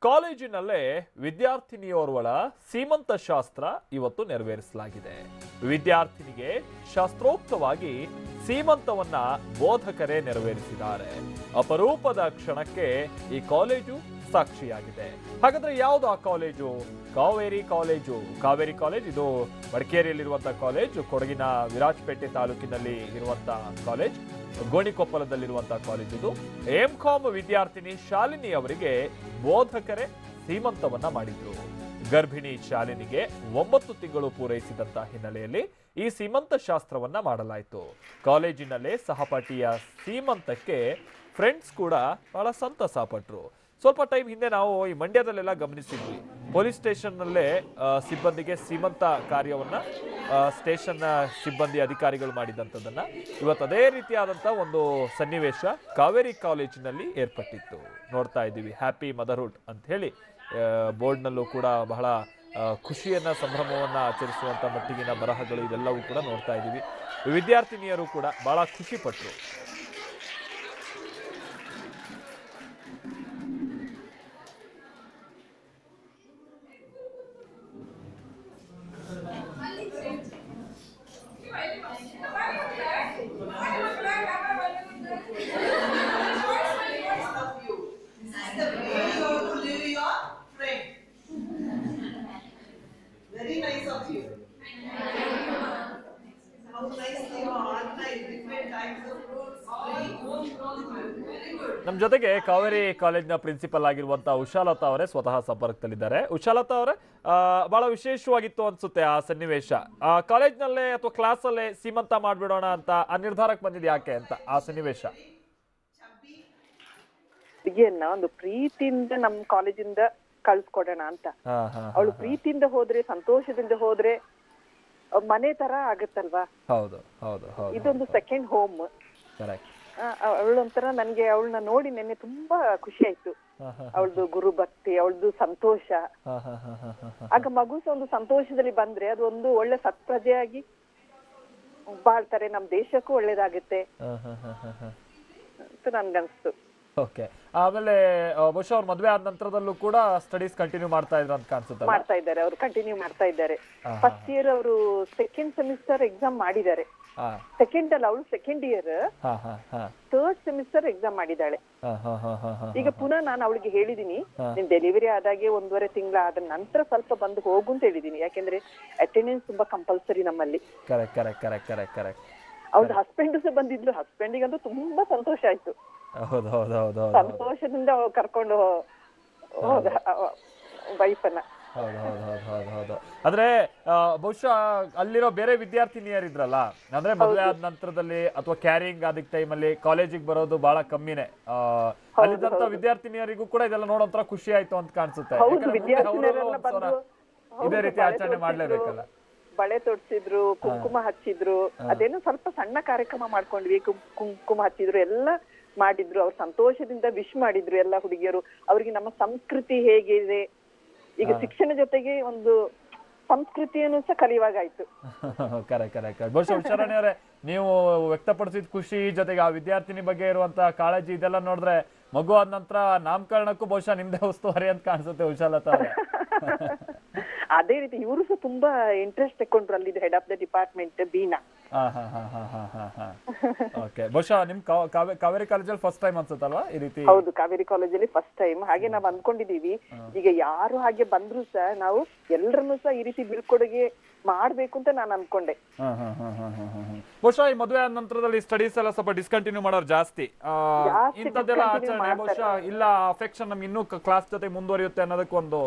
ಕಾಲೇಜಿನಲ್ಲೇ ವಿದ್ಯಾರ್ಥಿನಿಯೋರ್ವಳ ಸೀಮಂತ ಶಾಸ್ತ್ರ ಇವತ್ತು ನೆರವೇರಿಸಲಾಗಿದೆ. ವಿದ್ಯಾರ್ಥಿನಿಗೆ ಶಾಸ್ತ್ರೋಕ್ತವಾಗಿ ಸೀಮಂತವನ್ನ ಬೋಧಕರೇ ನೆರವೇರಿಸಿದ್ದಾರೆ. ಅಪರೂಪದ ಕ್ಷಣಕ್ಕೆ ಈ ಕಾಲೇಜು ಸಾಕ್ಷಿಯಾಗಿದೆ. ಹಾಗಾದ್ರೆ ಯಾವುದು ಆ college? Kaveri college. Kaveri college ಇದು ಮಡಿಕೇರಿಯಲ್ಲಿರುವಂತಹ ಕಾಲೇಜ್, ಕೊಡಗಿನ ವಿರಾಜಪೇಟೆ ತಾಲೂಕಿನಲ್ಲಿ ಇರುವಂತಹ ಕಾಲೇಜ್, ಗೋಣಿಕೊಪ್ಪಲದಲ್ಲಿರುವಂತಹ ಕಾಲೇಜ್. ಇದು ಎಂ.ಕಾಂ ವಿದ್ಯಾರ್ಥಿನಿ ಶಾಲಿನಿ ಅವರಿಗೆ ಬೋಧಕರೇ ಸೀಮಂತವನ್ನ ಮಾಡಿದ್ರು. ಗರ್ಭಿಣಿ ಶಾಲಿನಿಗೆ 9 ತಿಂಗಳು ಪೂರೈಸಿದಂತ ಹಿನ್ನೆಲೆಯಲ್ಲಿ ಈ ಸೀಮಂತ ಶಾಸ್ತ್ರವನ್ನ ಮಾಡಲಾಯಿತು. ಕಾಲೇಜಿನಲ್ಲೇ ಸಹಪಾಠಿಯ ಸೀಮಂತಕ್ಕೆ ಫ್ರೆಂಡ್ಸ್ ಕೂಡ ಬಹಳ ಸಂತಸ ಪಟ್ರು. ಸ್ವಲ್ಪ ಟೈಮ್ ಹಿಂದೆ ನಾವು ಈ ಮಂಡ್ಯದಲ್ಲೆಲ್ಲ ಗಮನಿಸಿದ್ವಿ, ಪೊಲೀಸ್ ಸ್ಟೇಷನ್ನಲ್ಲೇ ಸಿಬ್ಬಂದಿಗೆ ಸೀಮಂತ ಕಾರ್ಯವನ್ನ ಸ್ಟೇಷನ್ ಸಿಬ್ಬಂದಿ ಅಧಿಕಾರಿಗಳು ಮಾಡಿದಂಥದ್ದನ್ನ ಇವತ್ತು ಅದೇ ರೀತಿಯಾದಂಥ ಒಂದು ಸನ್ನಿವೇಶ ಕಾವೇರಿ ಕಾಲೇಜಿನಲ್ಲಿ ಏರ್ಪಟ್ಟಿತ್ತು. ನೋಡ್ತಾ ಇದ್ದೀವಿ, ಹ್ಯಾಪಿ ಮದರ್ಹುಡ್ ಅಂತ ಹೇಳಿ ಬೋರ್ಡ್ನಲ್ಲೂ ಕೂಡ ಬಹಳ ಖುಷಿಯನ್ನ ಸಂಭ್ರಮವನ್ನ ಆಚರಿಸುವಂತ ಮಟ್ಟಿಗಿನ ಬರಹಗಳು ಇದೆಲ್ಲವೂ ಕೂಡ ನೋಡ್ತಾ ಇದ್ದೀವಿ. ವಿದ್ಯಾರ್ಥಿನಿಯರು ಕೂಡ ಬಹಳ ಖುಷಿ ಪಟ್ಟರು. Very nice of you. How nice they are, organized, different types of fruits. Very good. ನಮ್ಮ ಜೊತೆಗೆ ಕಾವೇರಿ ಕಾಲೇಜಿನ ಪ್ರಿನ್ಸಿಪಲ್ ಆಗಿರುವಂತಹ ಉಷಾಲತಾ ಅವರೇ ಸ್ವತಃ ಸಂಪರ್ಕದಲ್ಲಿದ್ದಾರೆ. ಉಷಾಲತಾ ಅವರೇ, ಬಹಳ ವಿಶೇಷವಾಗಿತ್ತು ಅನ್ಸುತ್ತೆ ಆ ಸನ್ನಿವೇಶ. ಕಾಲೇಜ್ನಲ್ಲೇ ಅಥವಾ ಕ್ಲಾಸಲ್ಲೇ ಸೀಮಂತ ಮಾಡ್ಬಿಡೋಣ ಅಂತ ಆ ನಿರ್ಧಾರಕ್ಕೆ ಬಂದಿದೆ ಯಾಕೆ ಅಂತ ಆ ಸನ್ನಿವೇಶ? ಒಂದು ಪ್ರೀತಿಯಿಂದ ನಮ್ಮ ಕಾಲೇಜಿಂದ ಕಳ್ಸ್ಕೊಡೋಣ ಅಂತ. ಅವಳು ಪ್ರೀತಿಯಿಂದ ಹೋದ್ರೆ, ಸಂತೋಷದಿಂದ ಹೋದ್ರೆ ಮನೆ ತರ ಆಗತ್ತಲ್ವಾ? ಹೌದು ಹೌದು ಹೌದು. ಇದೊಂದು ಸೆಕೆಂಡ್ ಹೋಮ್. ಅವಳೊಂಥರ ನನ್ಗೆ ಅವಳನ್ನ ನೋಡಿ ನೆನ್ನೆ ತುಂಬಾ ಖುಷಿ ಆಯ್ತು. ಅವಳದು ಗುರು ಭಕ್ತಿ, ಅವಳದು ಸಂತೋಷ. ಆಗ ಮಗು ಒಂದು ಸಂತೋಷದಲ್ಲಿ ಬಂದ್ರೆ ಅದು ಒಂದು ಒಳ್ಳೆ ಸತ್ಪ್ರಜೆಯಾಗಿ ಬಾಳ್ತಾರೆ, ನಮ್ ದೇಶಕ್ಕೂ ಒಳ್ಳೇದಾಗುತ್ತೆ ಅಂತ ನನ್ಗನ್ಸ್ತು. ಓಕೆ. ಆಮೇಲೆ ಬಹುಶಃ ಅವ್ರ ಮದ್ವೆ ಆದ ನಂತರದಲ್ಲೂ ಕೂಡ ಸ್ಟಡೀಸ್ ಕಂಟಿನ್ಯೂ ಮಾಡ್ತಾ ಇದ್ರು ಅಂತ ಕಾಣಿಸುತ್ತೆ. ಮಾಡ್ತಾ ಇದ್ದಾರೆ, ಅವ್ರು ಕಂಟಿನ್ಯೂ ಮಾಡ್ತಾ ಇದ್ದಾರೆ. ಫಸ್ಟ್ ಇಯರ್ ಅವರು ಸೆಕೆಂಡ್ ಸೆಮಿಸ್ಟರ್ ಎಕ್ಸಾಮ್ ಮಾಡಿದ್ದಾರೆ. ಸೆಕೆಂಡ್ ಅಲ್ಲ, ಅವಳು second year third semester exam ಮಾಡಿದ್ದಾಳೆ. ಈಗ ಪುನಃ ನಾನು ಅವಳಿಗೆ ಹೇಳಿದೀನಿ, ನಿನ್ ಡೆಲಿವರಿ ಆದಾಗೆ 1.5 ತಿಂಗಳ ಆದ ನಂತರ ಸ್ವಲ್ಪ ಬಂದು ಹೋಗು ಅಂತ ಹೇಳಿದೀನಿ. ಯಾಕೆಂದ್ರೆ ಅಟೆಂಡೆನ್ಸ್ ತುಂಬಾ ಕಂಪಲ್ಸರಿ ನಮ್ಮಲ್ಲಿ. ಅವ್ಳ ಹಸ್ಬೆಂಡ್ ಸಹ ಬಂದಿದ್ಲು. ಹಸ್ಬೆಂಡಿಗಂತೂ ತುಂಬಾ ಸಂತೋಷ ಆಯ್ತು. ಸಂತೋಷದಿಂದ ಕರ್ಕೊಂಡು ಹೋದ ವೈಫನ್ನ. ಅಂದ್ರೆ ಬಹುಶಃ ಅಲ್ಲಿರೋ ಬೇರೆ ವಿದ್ಯಾರ್ಥಿನಿಯರಿದ್ರಲ್ಲ, ಅಂದ್ರೆ ಮದುವೆ ಆದ ನಂತರದಲ್ಲಿ ಅಥವಾ ಕ್ಯಾರಿಂಗ್ ಆದ ಟೈಮಲ್ಲಿ ಕಾಲೇಜಿಗೆ ಬರೋದು ಬಹಳ ಕಮ್ಮಿನೇ. ಅಲ್ಲಿದ್ದಂತ ವಿದ್ಯಾರ್ಥಿನಿಯರಿಗೂ ಕೂಡ ಇದೆಲ್ಲ ನೋಡೋಂತರ ಖುಷಿ ಆಯ್ತು ಅಂತ ಕಾಣಿಸುತ್ತೆ. ಇದೇ ರೀತಿ ಆಚರಣೆ ಮಾಡ್ಲೇಬೇಕಲ್ಲ. ಬಳೆ ತೊಡ್ಸಿದ್ರು, ಕುಂಕುಮ ಹಚ್ಚಿದ್ರು. ಅದೇನೋ ಸ್ವಲ್ಪ ಸಣ್ಣ ಕಾರ್ಯಕ್ರಮ ಮಾಡ್ಕೊಂಡ್ವಿ. ಕುಂಕುಮ ಹಚ್ಚಿದ್ರು, ಎಲ್ಲ ಮಾಡಿದ್ರು. ಅವ್ರು ಸಂತೋಷದಿಂದ ವಿಶ್ ಮಾಡಿದ್ರು ಎಲ್ಲ ಹುಡುಗಿಯರು. ಅವ್ರಿಗೆ ನಮ್ಮ ಸಂಸ್ಕೃತಿ ಹೇಗಿದೆ, ಈಗ ಶಿಕ್ಷಣ ಜೊತೆಗೆ ಒಂದು ಸಂಸ್ಕೃತಿಯನ್ನು ಸಹ ಕಲಿಯುವಾಗಾಯ್ತು. ಬಹುಶಃ ಶರಣಿ ಅವರೇ, ನೀವು ವ್ಯಕ್ತಪಡಿಸಿದ ಖುಷಿ ಜೊತೆಗೆ ಆ ವಿದ್ಯಾರ್ಥಿನಿ ಬಗ್ಗೆ ಇರುವಂತಹ ಕಾಳಜಿ ಇದೆಲ್ಲ ನೋಡಿದ್ರೆ ಮಗು ಆದ ನಂತರ ನಾಮಕರಣಕ್ಕೂ ಬಹುಶಃ ನಿಮ್ದೇ ಉಸ್ತುವಾರಿ ಅಂತ ಕಾಣಿಸುತ್ತೆ ಉಷಾಲತಾ ಅವರೇ. ಅದೇ ರೀತಿ ಇವರು ಸಹ ತುಂಬಾ ಇಂಟ್ರೆಸ್ಟ್ ತಕೊಂಡ್ರು. ಅಲ್ಲಿ head of the department Beena. ಬಹುಶಃ ನಿಮ್ ಕಾವೇರಿ ಕಾಲೇಜಲ್ಲಿ ಫಸ್ಟ್ ಟೈಮ್ ಅನ್ಸುತ್ತಲ್ವಾ ಈ ರೀತಿ? ಹೌದು, ಕಾವೇರಿ ಕಾಲೇಜಲ್ಲಿ ಫಸ್ಟ್ ಟೈಮ್. ಹಾಗೆ ನಾವ್ ಅಂದ್ಕೊಂಡಿದೀವಿ, ಈಗ ಯಾರು ಹಾಗೆ ಬಂದ್ರು ಸಹ ನಾವು ಎಲ್ಲರನ್ನು ಸಹ ಈ ರೀತಿ ಬೀಳ್ಕೊಡುಗೆ ಮಾಡ್ಬೇಕು ಅಂತ ನಾನು ಅನ್ಕೊಂಡೆ. ಬಹುಶಃ ಈ ಮದುವೆ ಆದ ನಂತರದಲ್ಲಿ ಸ್ಟಡೀಸ್ ಎಲ್ಲ ಸ್ವಲ್ಪ ಡಿಸ್ಕಂಟಿನ್ಯೂ ಮಾಡೋರು ಜಾಸ್ತಿ. ಇಂಥದ್ದೆಲ್ಲ ಆಚರಣೆ ಬಹುಶಃ ಇಲ್ಲ, ಅಫೆಕ್ಷನ್ ನಮ್ಗೆ ಇನ್ನೂ ಕ್ಲಾಸ್ ಜೊತೆ ಮುಂದುವರಿಯುತ್ತೆ ಅನ್ನೋದಕ್ಕೊಂದು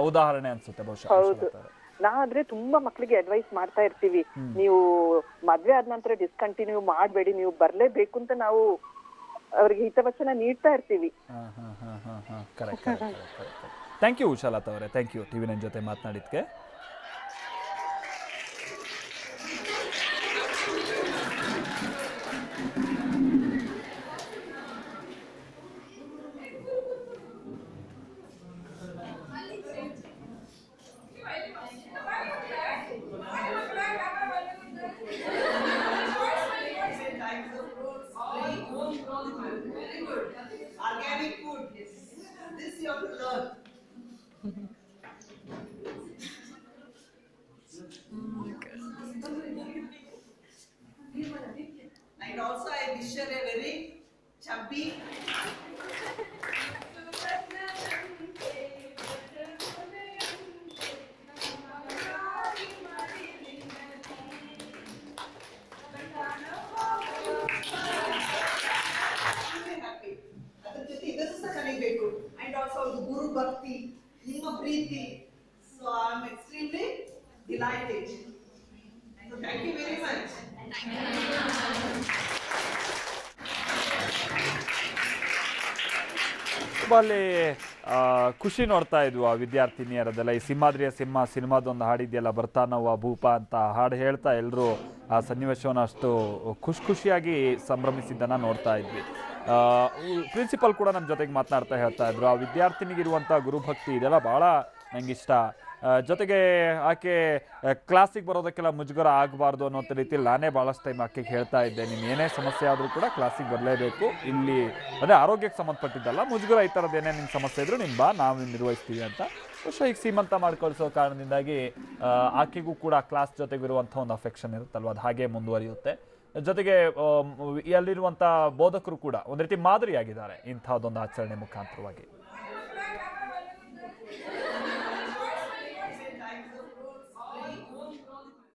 ಉದಾಹರಣೆ ಅನ್ಸುತ್ತೆ ಬಹುಶಃ. ಹೌದು, ನಾದ್ರೆ ತುಂಬಾ ಮಕ್ಳಿಗೆ ಅಡ್ವೈಸ್ ಮಾಡ್ತಾ ಇರ್ತೀವಿ, ನೀವು ಮದ್ವೆ ಆದ ನಂತರ ಡಿಸ್ಕಂಟಿನ್ಯೂ ಮಾಡ್ಬೇಡಿ, ನೀವು ಬರ್ಲೇಬೇಕು ಅಂತ ನಾವು ಅವ್ರಿಗೆ ಹಿತವಚನ ನೀಡ್ತಾ ಇರ್ತೀವಿ. ಥ್ಯಾಂಕ್ ಯು ಉಷಾಲತಾ ಅವರೇ, ಥ್ಯಾಂಕ್ ಯು TV9 ಜೊತೆ ಮಾತನಾಡಿದ್ಕೆ. Organic food. This you have to learn. Preeti. So I'm extremely delighted. So thank you very much. ತುಂಬ ಅಲ್ಲಿ ಖುಷಿ ನೋಡ್ತಾ ಇದ್ವು ಆ ವಿದ್ಯಾರ್ಥಿನಿಯರದೆಲ್ಲ. ಈ ಸಿಂಹಾದ್ರಿಯ ಸಿಂಹ ಸಿನಿಮಾದೊಂದು ಹಾಡಿದೆಯಲ್ಲ, ಬರ್ತಾನವ್ವ ಭೂಪ ಅಂತ ಹಾಡು ಹೇಳ್ತಾ ಎಲ್ಲರೂ ಆ ಸನ್ನಿವೇಶವನ್ನು ಅಷ್ಟು ಖುಷಿಯಾಗಿ ಸಂಭ್ರಮಿಸಿದ್ದನ್ನು ನೋಡ್ತಾ ಇದ್ವಿ. ಪ್ರಿನ್ಸಿಪಲ್ ಕೂಡ ನಮ್ಮ ಜೊತೆಗೆ ಮಾತನಾಡ್ತಾ ಹೇಳ್ತಾ ಇದ್ರು, ಆ ವಿದ್ಯಾರ್ಥಿನಿಗಿರುವಂಥ ಗುರುಭಕ್ತಿ ಇದೆಲ್ಲ ಭಾಳ ನನಗಿಷ್ಟ. ಜೊತೆಗೆ ಆಕೆ ಕ್ಲಾಸಿಗೆ ಬರೋದಕ್ಕೆಲ್ಲ ಮುಜುಗರ ಆಗಬಾರ್ದು ಅನ್ನೋ ರೀತಿಯಲ್ಲಿ ನಾನೇ ಭಾಳಷ್ಟು ಟೈಮ್ ಆಕೆಗೆ ಹೇಳ್ತಾ ಇದ್ದೆ, ನೀನು ಏನೇ ಸಮಸ್ಯೆ ಆದರೂ ಕೂಡ ಕ್ಲಾಸಿಗೆ ಬರಲೇಬೇಕು, ಇಲ್ಲಿ ಅದೇ ಆರೋಗ್ಯಕ್ಕೆ ಸಂಬಂಧಪಟ್ಟಿದ್ದಲ್ಲ, ಮುಜುಗರ ಈ ಥರದ್ದು ಏನೇ ನಿನ್ನ ಸಮಸ್ಯೆ ಇದ್ದರೂ ನೀನು ಬಾ, ನಾವು ನಿರ್ವಹಿಸ್ತೀವಿ ಅಂತ. ಬಹುಶಃ ಈಗ ಸೀಮಂತ ಮಾಡ್ಕೊಳ್ಸೋ ಕಾರಣದಿಂದಾಗಿ ಆಕೆಗೂ ಕೂಡ ಕ್ಲಾಸ್ ಜೊತೆಗಿರುವಂಥ ಒಂದು ಅಫೆಕ್ಷನ್ ಇರುತ್ತಲ್ವ, ಅದು ಹಾಗೆ ಮುಂದುವರಿಯುತ್ತೆ. ಜೊತೆಗೆ ಅಲ್ಲಿರುವಂಥ ಬೋಧಕರು ಕೂಡ ಒಂದು ರೀತಿ ಮಾದರಿಯಾಗಿದ್ದಾರೆ ಇಂಥದ್ದೊಂದು ಆಚರಣೆ ಮುಖಾಂತರವಾಗಿ.